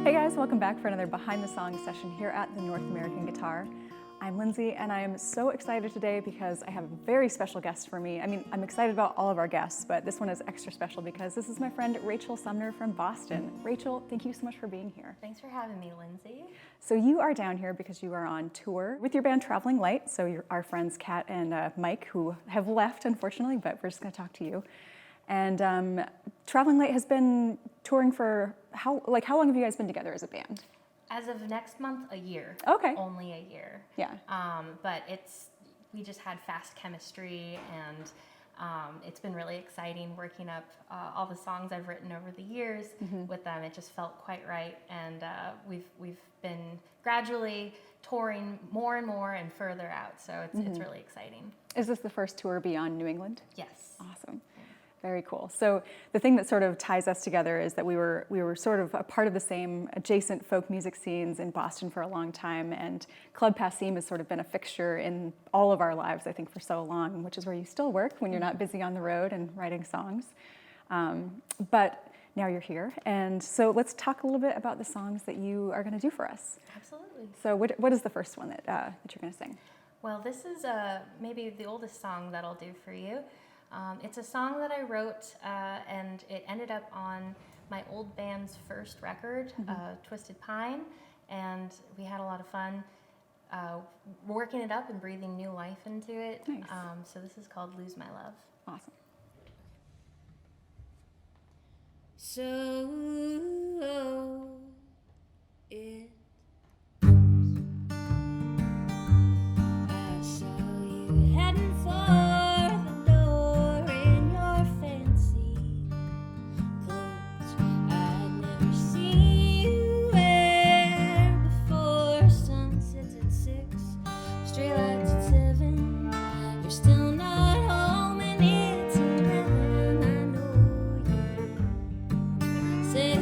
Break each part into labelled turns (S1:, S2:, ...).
S1: Hey guys, welcome back for another Behind the Song session here at the North American Guitar. I'm Lindsay and I am so excited today because I have a very special guest for me. I mean, I'm excited about all of our guests, but this one is extra special because this is my friend Rachel Sumner from Boston. Rachel, thank you so much for being here.
S2: Thanks for having me, Lindsay.
S1: So you are down here because you are on tour with your band Traveling Light. So you're our friends Kat and Mike, who have left unfortunately, but we're just gonna talk to you. And Traveling Light has been touring for how long have you guys been together as a band?
S2: As of next month, a year.
S1: Okay.
S2: Only a year.
S1: Yeah.
S2: But we just had fast chemistry, and it's been really exciting working up all the songs I've written over the years with them. It just felt quite right, and we've been gradually touring more and more and further out. So it's really exciting.
S1: Is this the first tour beyond New England?
S2: Yes.
S1: Awesome. Very cool. So the thing that sort of ties us together is that we were sort of a part of the same adjacent folk music scenes in Boston for a long time, and Club Passim has sort of been a fixture in all of our lives, I think, for so long, which is where you still work when you're not busy on the road and writing songs. But now you're here, and so let's talk a little bit about the songs that you are going to do for us.
S2: Absolutely.
S1: So what is the first one that you're going to sing?
S2: Well, this is maybe the oldest song that I'll do for you. It's a song that I wrote, and it ended up on my old band's first record, Twisted Pine, and we had a lot of fun working it up and breathing new life into it.
S1: Nice.
S2: So this is called Lose My Love.
S1: Awesome.
S3: So it I saw you heading for the door in your fancy clothes I'd never seen you wear before. Sunsets at 6, streetlights at 7. You're still not home and it's 11. I know you said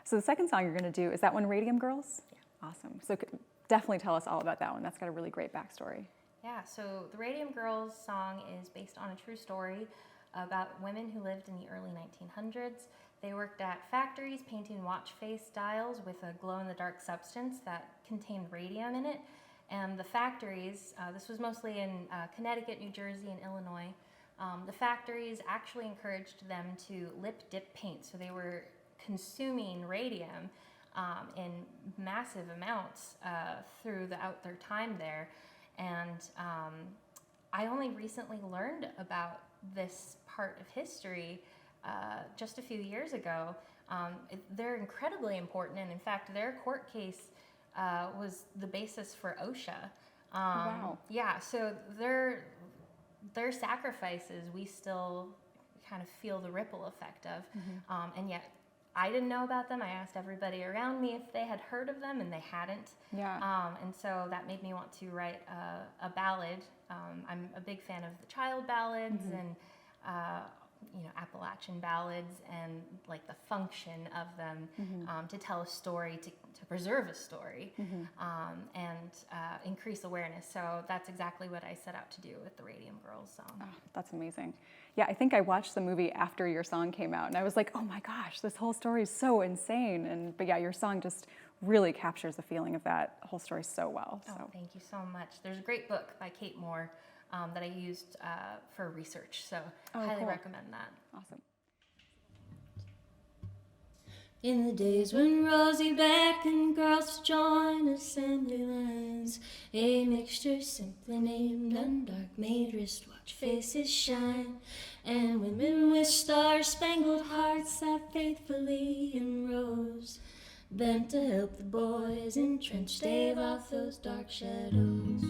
S1: So the second song you're going to do, is that one Radium Girls? Yeah. Awesome. So definitely tell us all about that one. That's got a really great backstory.
S2: Yeah, so the Radium Girls song is based on a true story about women who lived in the early 1900s. They worked at factories painting watch face dials with a glow-in-the-dark substance that contained radium in it. And the factories, this was mostly in Connecticut, New Jersey, and Illinois, the factories actually encouraged them to lip dip paint. So they were consuming radium in massive amounts throughout their time there. And I only recently learned about this part of history just a few years ago. They're incredibly important, and in fact, their court case was the basis for OSHA.
S1: Wow.
S2: Yeah, so their sacrifices we still kind of feel the ripple effect of, and yet I didn't know about them. I asked everybody around me if they had heard of them, and they hadn't.
S1: Yeah.
S2: And so that made me want to write a ballad. I'm a big fan of the child ballads and Appalachian ballads, and like the function of them to tell a story, to preserve a story, and increase awareness. So that's exactly what I set out to do with the Radium Girls song.
S1: Oh, that's amazing. Yeah, I think I watched the movie after your song came out, and I was like, oh my gosh, this whole story is so insane. But yeah, your song just really captures the feeling of that whole story so well. So.
S2: Oh, thank you so much. There's a great book by Kate Moore that I used for research, so highly
S1: cool.
S2: recommend that.
S1: Awesome.
S3: In the days when Rosie beckoned girls to join assembly lines, a mixture simply named undark made wristwatch faces shine, and women with star-spangled hearts sat faithfully in rows, bent to help the boys entrenched stave off those dark shadows.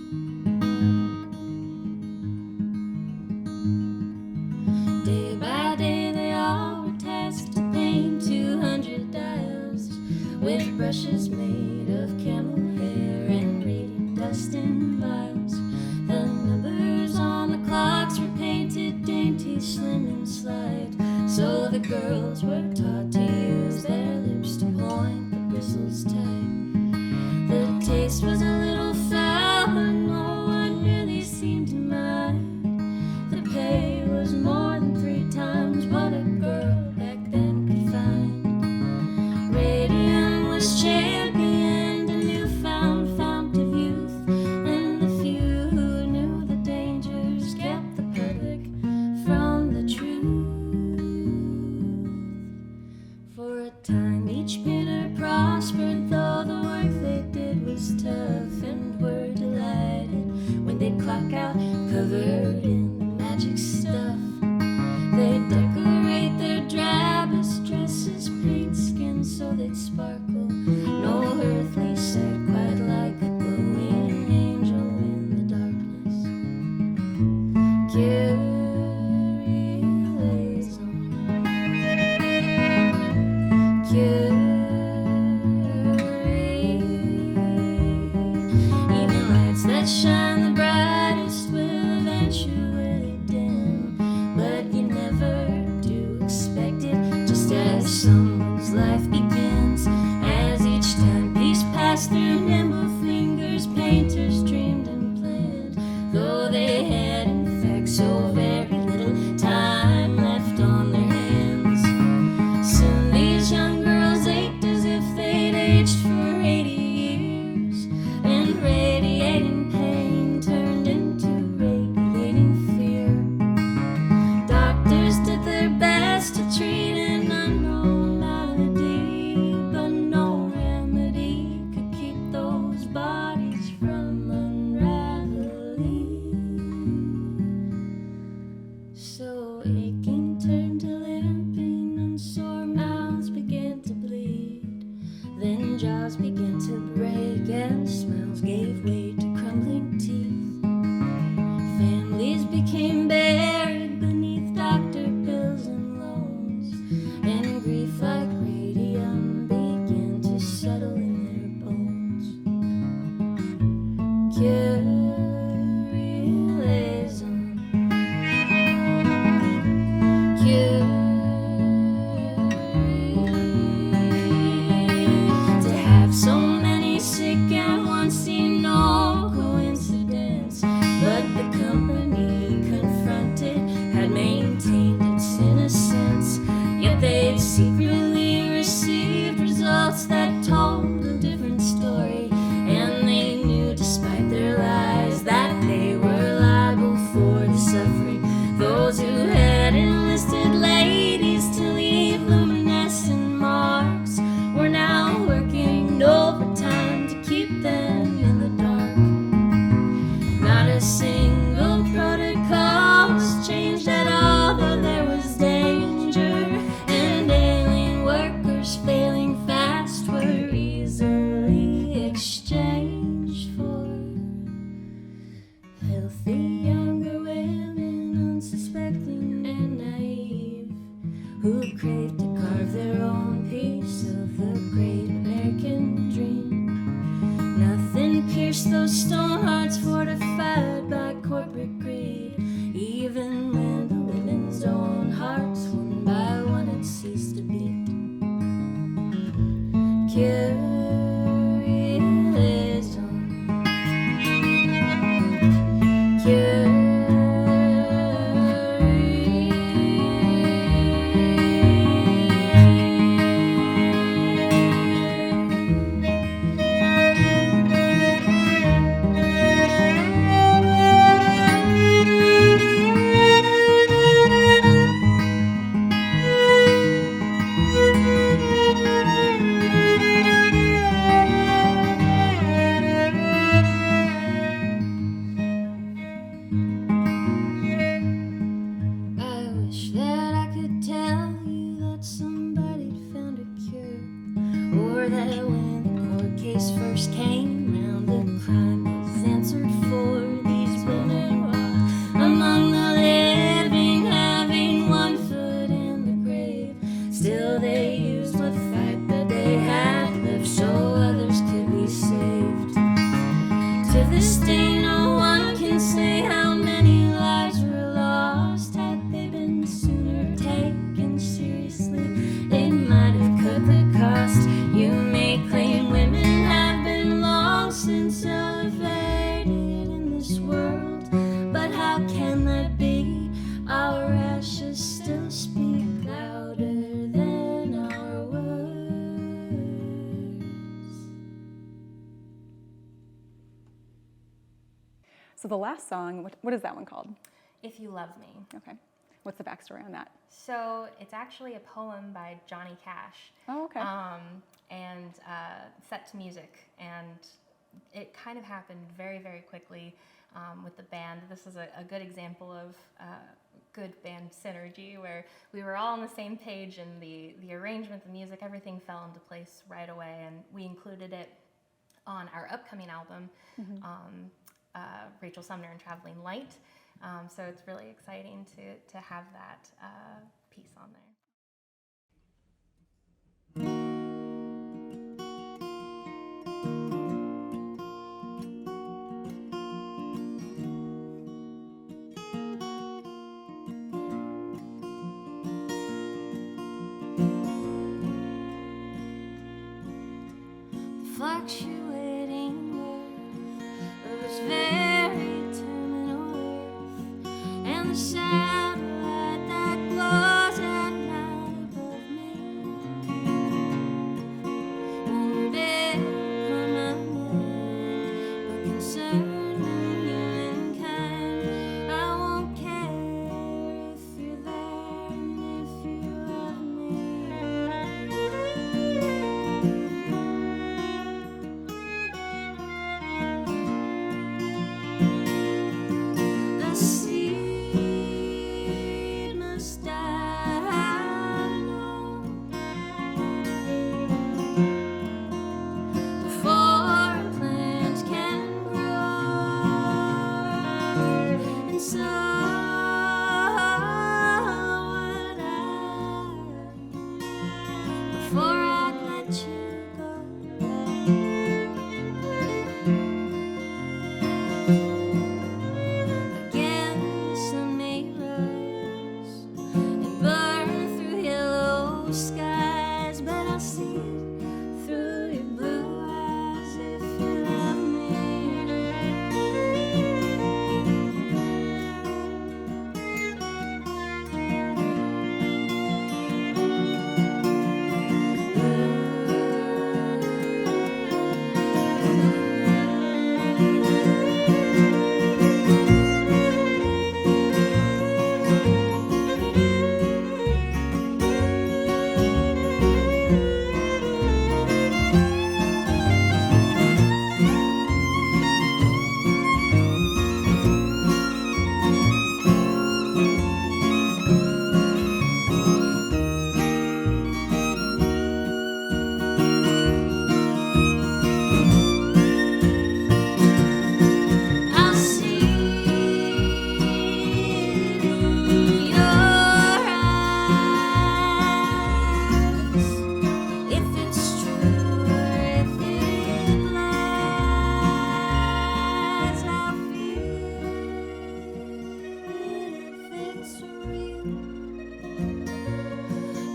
S3: Day by day they all were tasked to paint 200 dials with brushes made of camel hair and radiant dust in vials. The numbers on the clocks were painted dainty, slim and slight, so the girls were taught to use their lips to point the bristles tight. The taste was a little foul, but no one really seemed to mind. The pay was more than 3 times what a girl back then could find. Radium was championed, a newfound fount of youth, and the few who knew the dangers kept the public from the truth. For a time each painter prospered, though the work they did was tough, and were delighted when they'd clock out covered in the magic stuff. They'd decorate their drabbest dresses, paint skins so they'd sparkle. No earthly sight quite like a glowing angel in the darkness. Curie lays on. Curie. Even lights that shine the brightest will eventually dim, but you never do expect it, just as someone's life begins. As each timepiece passed through nimble fingers, painters dreamed and planned, though they had in fact so very little time left on their hands. Soon these young girls ached as if they'd aged for 80 years, and radiating pain turned into radiating fear. Doctors did their best to treat an unknown malady, but no remedy could keep those bodies from unraveling. So aching turned to limping, and sore mouths began to bleed. Then jaws began to break, and smiles gave way to crumbling teeth. Families became buried beneath doctor bills and loans, and grief like radium began to settle in their bones. Curie lays on. who crave to carve their own piece of the great American dream. Nothing pierced those stone hearts fortified by corporate greed, even when the women's own hearts one by one had ceased to beat. Curious
S1: So the last song, what is that one called?
S2: If You Love Me.
S1: Okay. What's the backstory on that?
S2: So it's actually a poem by Johnny Cash.
S1: Oh, okay.
S2: And set to music. And it kind of happened very, very quickly with the band. This is a good example of good band synergy where we were all on the same page, and the arrangement, the music, everything fell into place right away. And we included it on our upcoming album, Sumner Traveling Light. So it's really exciting to have that piece on there.
S3: Fluctuating world was very terminal, and the satellite that glows at night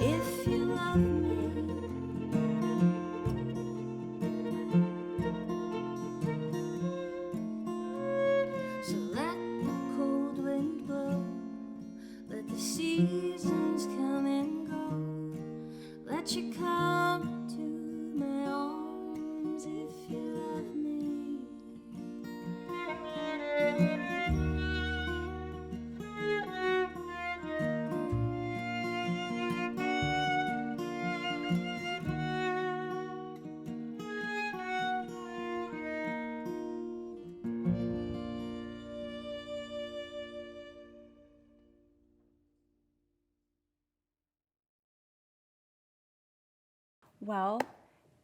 S3: If you love me, so let the cold wind blow, let the seasons come and go, let you come to my arms if you love me.
S1: Well,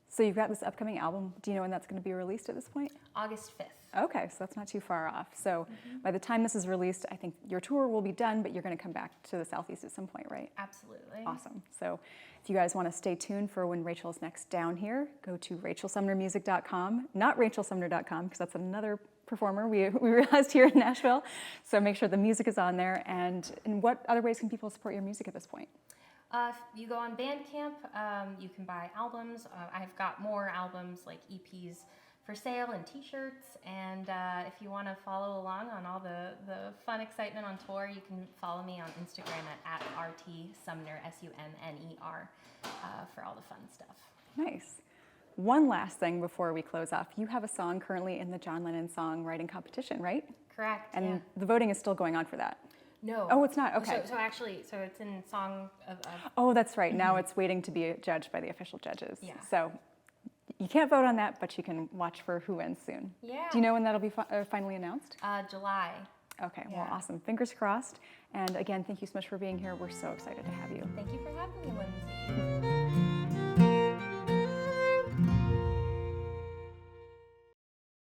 S1: so you've got this upcoming album. Do you know when that's going to be released at this point?
S2: August 5th.
S1: Okay, so that's not too far off. So by the time this is released, I think your tour will be done, but you're going to come back to the Southeast at some point, right?
S2: Absolutely.
S1: Awesome. So if you guys want to stay tuned for when Rachel's next down here, go to rachelsumnermusic.com, not rachelsumner.com, because that's another performer we realized here in Nashville. So make sure the music is on there. And in what other ways can people support your music at this point?
S2: If you go on Bandcamp, you can buy albums. I've got more albums like EPs for sale and t-shirts. And if you want to follow along on all the fun excitement on tour, you can follow me on Instagram at @RTSumner, SUMNER, for all the fun stuff.
S1: Nice. One last thing before we close off. You have a song currently in the John Lennon songwriting competition, right?
S2: Correct.
S1: And
S2: yeah.
S1: the voting is still going on for that.
S2: No.
S1: Oh, it's not? Okay.
S2: So actually, it's in song of
S1: Oh, that's right. Now it's waiting to be judged by the official judges.
S2: Yeah.
S1: So you can't vote on that, but you can watch for who wins soon.
S2: Yeah.
S1: Do you know when that'll be finally announced?
S2: July.
S1: Okay, well,
S2: Yeah.
S1: awesome. Fingers crossed. And again, thank you so much for being here. We're so excited to have you.
S2: Thank you for having me, Lindsay.